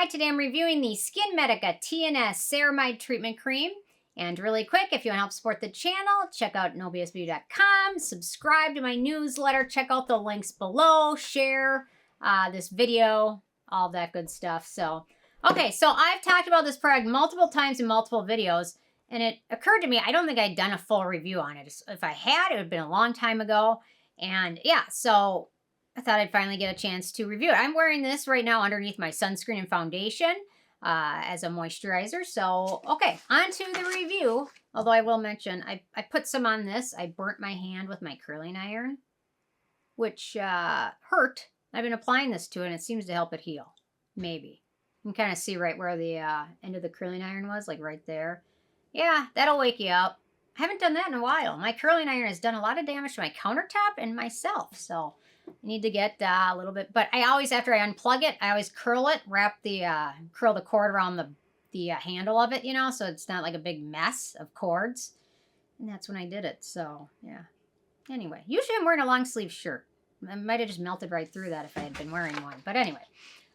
Hi, today I'm reviewing the SkinMedica TNS Ceramide Treatment Cream. And really quick, if you want to help support the channel, check out nobsbeauty.com, subscribe to my newsletter, check out the links below, share this video, all that good stuff. So I've talked about this product multiple times in multiple videos, and it occurred to me, I don't think I'd done a full review on it. If I had, it would have been a long time ago. And yeah, so I thought I'd finally get a chance to review it. I'm wearing this right now underneath my sunscreen and foundation as a moisturizer. So, okay, on to the review. Although I will mention, I put some on this. I burnt my hand with my curling iron, which hurt. I've been applying this to it, and it seems to help it heal. Maybe. You can kind of see right where the end of the curling iron was, like right there. Yeah, that'll wake you up. I haven't done that in a while. My curling iron has done a lot of damage to my countertop and myself, so I need to get a little bit, but I always, after I unplug it, I always curl it, curl the cord around the handle of it, you know, so it's not like a big mess of cords. And that's when I did it, so yeah. Anyway, usually I'm wearing a long sleeve shirt. I might have just melted right through that if I had been wearing one, but anyway.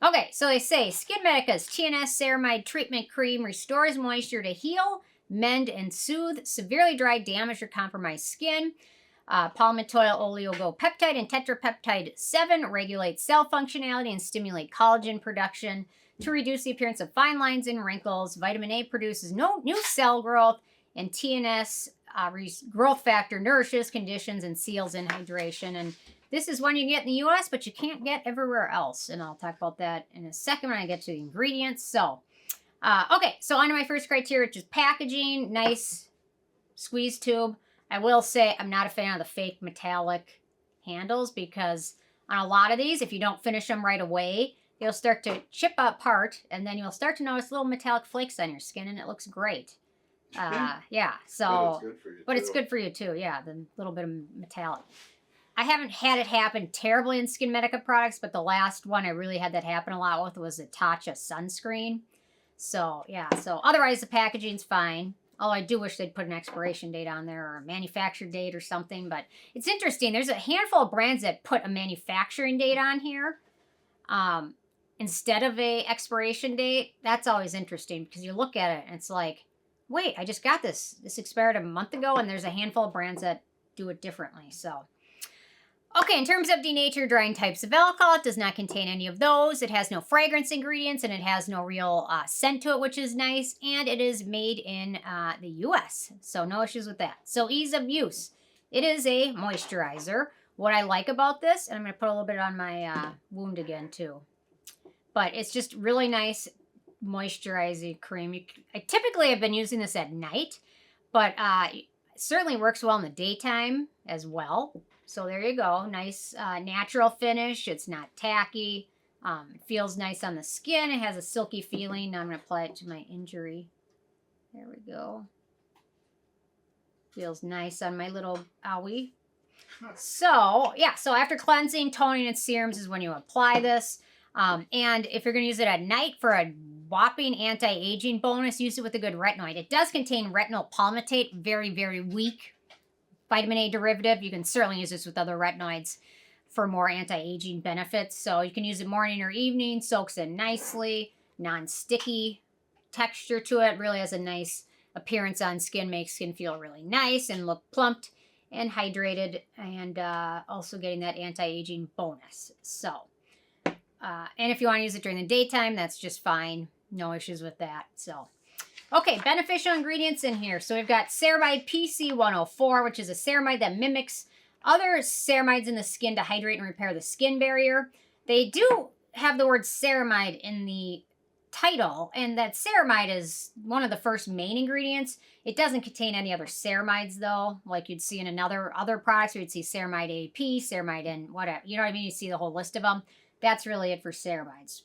Okay, so they say SkinMedica's TNS Ceramide Treatment Cream restores moisture to heal, mend, and soothe severely dry, damaged, or compromised skin. Palmitoyl oligopeptide and tetrapeptide 7 regulate cell functionality and stimulate collagen production to reduce the appearance of fine lines and wrinkles. Vitamin A produces no new cell growth, and TNS growth factor nourishes, conditions, and seals in hydration. And this is one you can get in the U.S., but you can't get everywhere else. And I'll talk about that in a second when I get to the ingredients. So, okay, so on to my first criteria, which is packaging. Nice squeeze tube. I will say I'm not a fan of the fake metallic handles because on a lot of these, if you don't finish them right away, they'll start to chip apart, and then you'll start to notice little metallic flakes on your skin, and it looks great. Yeah, so, but it's good for you too, yeah, the little bit of metallic. I haven't had it happen terribly in SkinMedica products, but the last one I really had that happen a lot with was the Tatcha sunscreen. So, yeah, so otherwise the packaging's fine. Although I do wish they'd put an expiration date on there or a manufacture date or something. But it's interesting. There's a handful of brands that put a manufacturing date on here instead of a expiration date. That's always interesting because you look at it and it's like, wait, I just got this. This expired a month ago, and there's a handful of brands that do it differently. So, okay, in terms of denatured drying types of alcohol, it does not contain any of those. It has no fragrance ingredients, and it has no real scent to it, which is nice. And it is made in the U.S., so no issues with that. So ease of use. It is a moisturizer. What I like about this, and I'm going to put a little bit on my wound again, too. But it's just really nice moisturizing cream. I typically have been using this at night, but it certainly works well in the daytime as well. So there you go. Nice natural finish. It's not tacky. It feels nice on the skin. It has a silky feeling. Now I'm going to apply it to my injury. There we go. Feels nice on my little owie. So, yeah. So after cleansing, toning, and serums is when you apply this. And if you're going to use it at night for a whopping anti-aging bonus, use it with a good retinoid. It does contain retinol palmitate, very, very weak vitamin A derivative. You can certainly use this with other retinoids for more anti-aging benefits. So you can use it morning or evening. Soaks in nicely. Non-sticky texture to it. Really has a nice appearance on skin. Makes skin feel really nice and look plumped and hydrated. And also getting that anti-aging bonus. So, and if you want to use it during the daytime, that's just fine. No issues with that. So, okay, beneficial ingredients in here. So we've got ceramide PC104, which is a ceramide that mimics other ceramides in the skin to hydrate and repair the skin barrier. They do have the word ceramide in the title, and that ceramide is one of the first main ingredients. It doesn't contain any other ceramides, though, like you'd see in other products. You'd see ceramide AP, ceramide and whatever. You know what I mean? You see the whole list of them. That's really it for ceramides.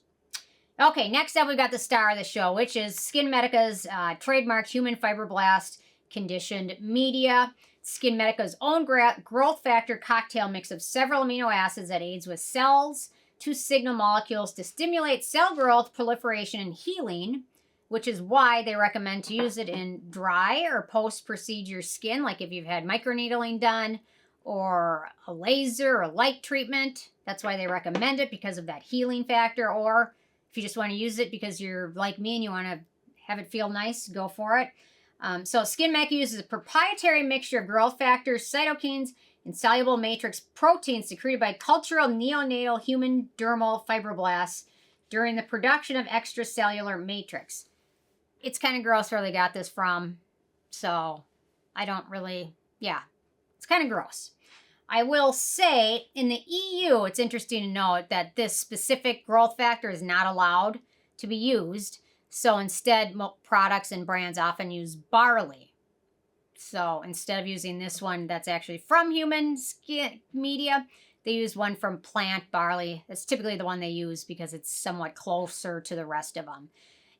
Okay, next up we've got the star of the show, which is SkinMedica's trademark human fibroblast conditioned media. SkinMedica's own growth factor cocktail mix of several amino acids that aids with cells to signal molecules to stimulate cell growth, proliferation, and healing, which is why they recommend to use it in dry or post-procedure skin, like if you've had microneedling done or a laser or light treatment. That's why they recommend it, because of that healing factor. Or If you just want to use it because you're like me and you want to have it feel nice, go for it. So SkinMedica uses a proprietary mixture of growth factors, cytokines, and soluble matrix proteins secreted by cultural neonatal human dermal fibroblasts during the production of extracellular matrix. It's kind of gross where they got this from, so I don't really, yeah, it's kind of gross. I will say in the EU, it's interesting to note that this specific growth factor is not allowed to be used. So instead, products and brands often use barley. So instead of using this one that's actually from human skin media, they use one from plant barley. That's typically the one they use because it's somewhat closer to the rest of them.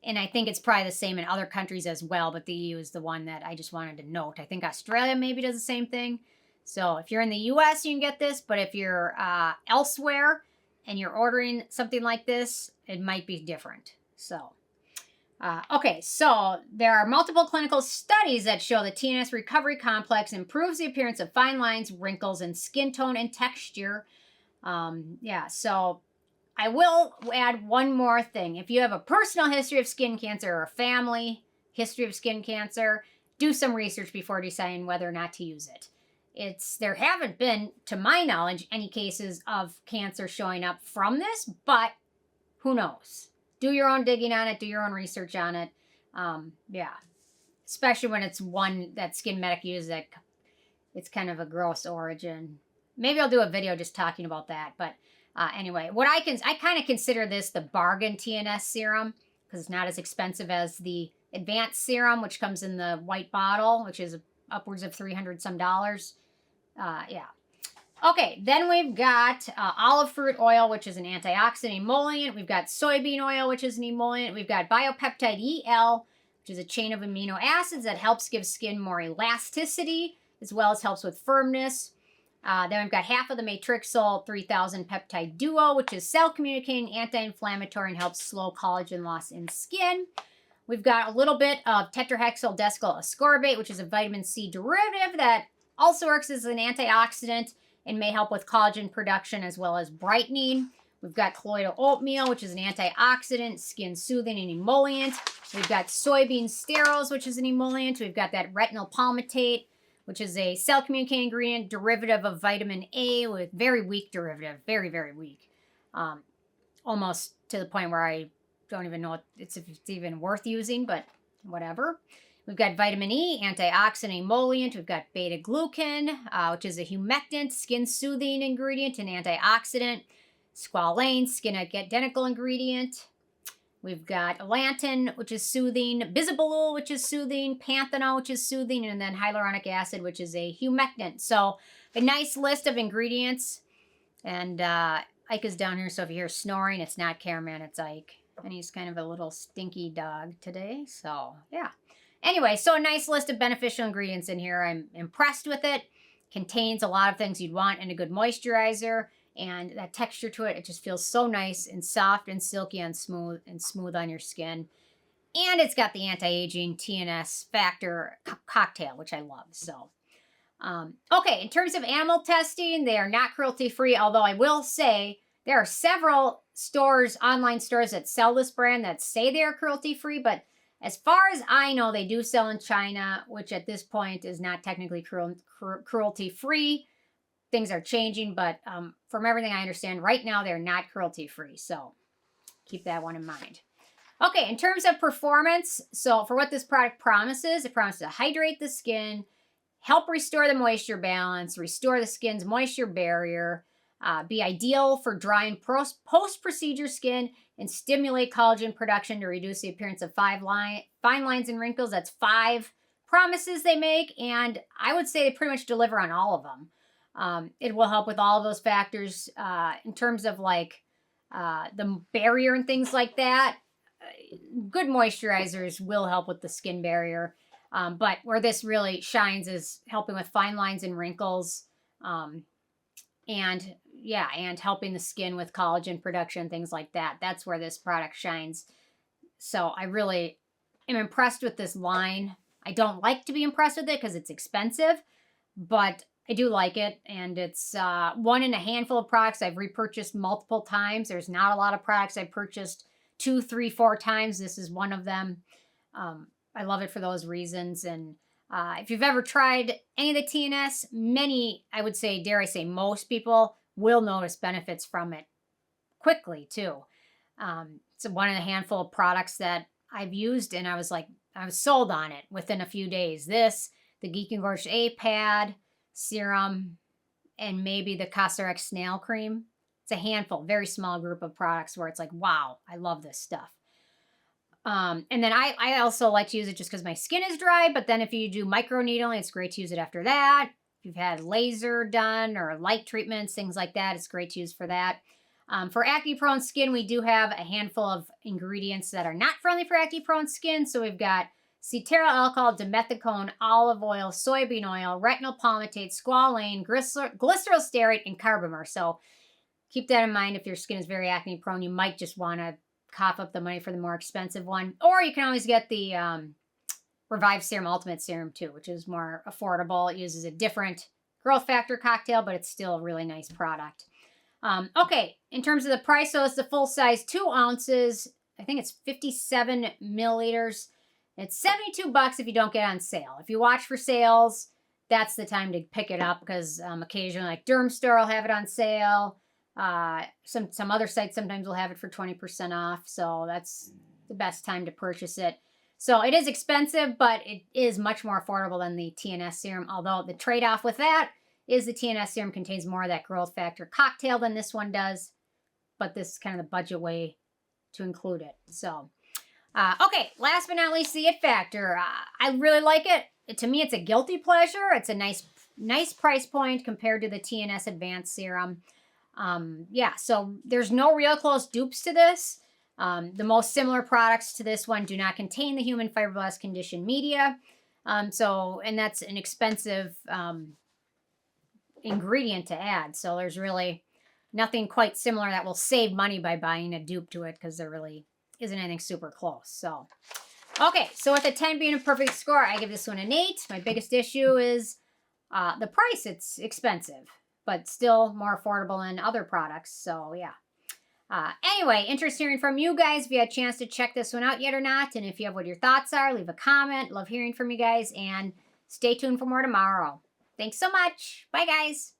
And I think it's probably the same in other countries as well, but the EU is the one that I just wanted to note. I think Australia maybe does the same thing. So if you're in the US, you can get this, but if you're elsewhere and you're ordering something like this, it might be different. So, okay, so there are multiple clinical studies that show the TNS recovery complex improves the appearance of fine lines, wrinkles, and skin tone and texture. Yeah, so I will add one more thing. If you have a personal history of skin cancer or a family history of skin cancer, do some research before deciding whether or not to use it. There haven't been, to my knowledge, any cases of cancer showing up from this, but who knows? Do your own digging on it. Do your own research on it. Yeah, especially when it's one that SkinMedica uses that it's kind of a gross origin. Maybe I'll do a video just talking about that. But anyway, I kind of consider this the bargain TNS serum because it's not as expensive as the advanced serum, which comes in the white bottle, which is upwards of $300 some. Yeah. Okay, then we've got olive fruit oil, which is an antioxidant emollient. We've got soybean oil, which is an emollient. We've got biopeptide EL, which is a chain of amino acids that helps give skin more elasticity, as well as helps with firmness. Then we've got half of the matrixyl 3000 peptide duo, which is cell-communicating, anti-inflammatory, and helps slow collagen loss in skin. We've got a little bit of tetrahexyl decyl ascorbate, which is a vitamin C derivative that also works as an antioxidant and may help with collagen production as well as brightening. We've got colloidal oatmeal, which is an antioxidant, skin soothing, and emollient. We've got soybean sterols, which is an emollient. We've got that retinol palmitate, which is a cell communicating ingredient, derivative of vitamin A with very weak derivative, very, very weak. Almost to the point where I don't even know if it's even worth using, but whatever. We've got vitamin E, antioxidant emollient. We've got beta-glucan, which is a humectant, skin-soothing ingredient and antioxidant. Squalane, skin identical ingredient. We've got elantin, which is soothing. Bisabolol, which is soothing. Panthenol, which is soothing. And then hyaluronic acid, which is a humectant. So a nice list of ingredients. And Ike is down here, so if you hear snoring, it's not Cameraman, it's Ike. And he's kind of a little stinky dog today. So, yeah. Anyway, so a nice list of beneficial ingredients in here. I'm impressed with it. Contains a lot of things you'd want in a good moisturizer. And that texture to it, it just feels so nice and soft and silky and smooth on your skin. And it's got the anti-aging TNS factor cocktail, which I love. So, okay, in terms of animal testing, they are not cruelty-free, although I will say there are several stores, online stores that sell this brand that say they are cruelty-free, but as far as I know, they do sell in China, which at this point is not technically cruelty-free. Things are changing, but from everything I understand, right now they're not cruelty-free. So keep that one in mind. Okay, in terms of performance, so for what this product promises, it promises to hydrate the skin, help restore the moisture balance, restore the skin's moisture barrier, be ideal for dry and post-procedure skin, and stimulate collagen production to reduce the appearance of fine lines and wrinkles. That's 5 promises they make, and I would say they pretty much deliver on all of them. It will help with all of those factors in terms of like the barrier and things like that. Good moisturizers will help with the skin barrier, but where this really shines is helping with fine lines and wrinkles, and helping the skin with collagen production, things like that. That's where this product shines. So I really am impressed with this line. I don't like to be impressed with it because it's expensive, but I do like it. And it's one in a handful of products I've repurchased multiple times. There's not a lot of products I've purchased 2, 3, 4 times. This is one of them. I love it for those reasons. And if you've ever tried any of the TNS, many, I would say, dare I say, most people will notice benefits from it quickly too. It's one of the handful of products that I've used, and I was sold on it within a few days. This, the Geek and Gorgeous A pad, serum, and maybe the Cosrx snail cream. It's a handful, very small group of products where it's like, wow, I love this stuff. And then I also like to use it just because my skin is dry, but then if you do microneedling, it's great to use it after that. If you've had laser done or light treatments, things like that, it's great to use for that. For acne-prone skin, we do have a handful of ingredients that are not friendly for acne-prone skin. So we've got cetearyl alcohol, dimethicone, olive oil, soybean oil, retinol palmitate, squalane, glycerol stearate, and carbomer. So keep that in mind. If your skin is very acne-prone, you might just want to cough up the money for the more expensive one. Or you can always get the Revive Serum Ultimate Serum too, which is more affordable. It uses a different growth factor cocktail, but it's still a really nice product. Okay, in terms of the price, so it's the full size 2 ounces. I think it's 57 milliliters. It's $72 if you don't get on sale. If you watch for sales, that's the time to pick it up because occasionally, like Dermstore will have it on sale. Some other sites sometimes will have it for 20% off. So that's the best time to purchase it. So it is expensive, but it is much more affordable than the TNS serum. Although the trade-off with that is the TNS serum contains more of that growth factor cocktail than this one does. But this is kind of the budget way to include it. So, okay, last but not least, the it factor. I really like it. To me, it's a guilty pleasure. It's a nice price point compared to the TNS Advanced Serum. Yeah, so there's no real close dupes to this. The most similar products to this one do not contain the human fibroblast condition media. And that's an expensive ingredient to add. So there's really nothing quite similar that will save money by buying a dupe to it because there really isn't anything super close. So, okay, so with a 10 being a perfect score, I give this one an 8. My biggest issue is the price. It's expensive, but still more affordable than other products. So, yeah. Anyway, interested hearing from you guys if you had a chance to check this one out yet or not. And if you have what your thoughts are, leave a comment. Love hearing from you guys. And stay tuned for more tomorrow. Thanks so much. Bye, guys.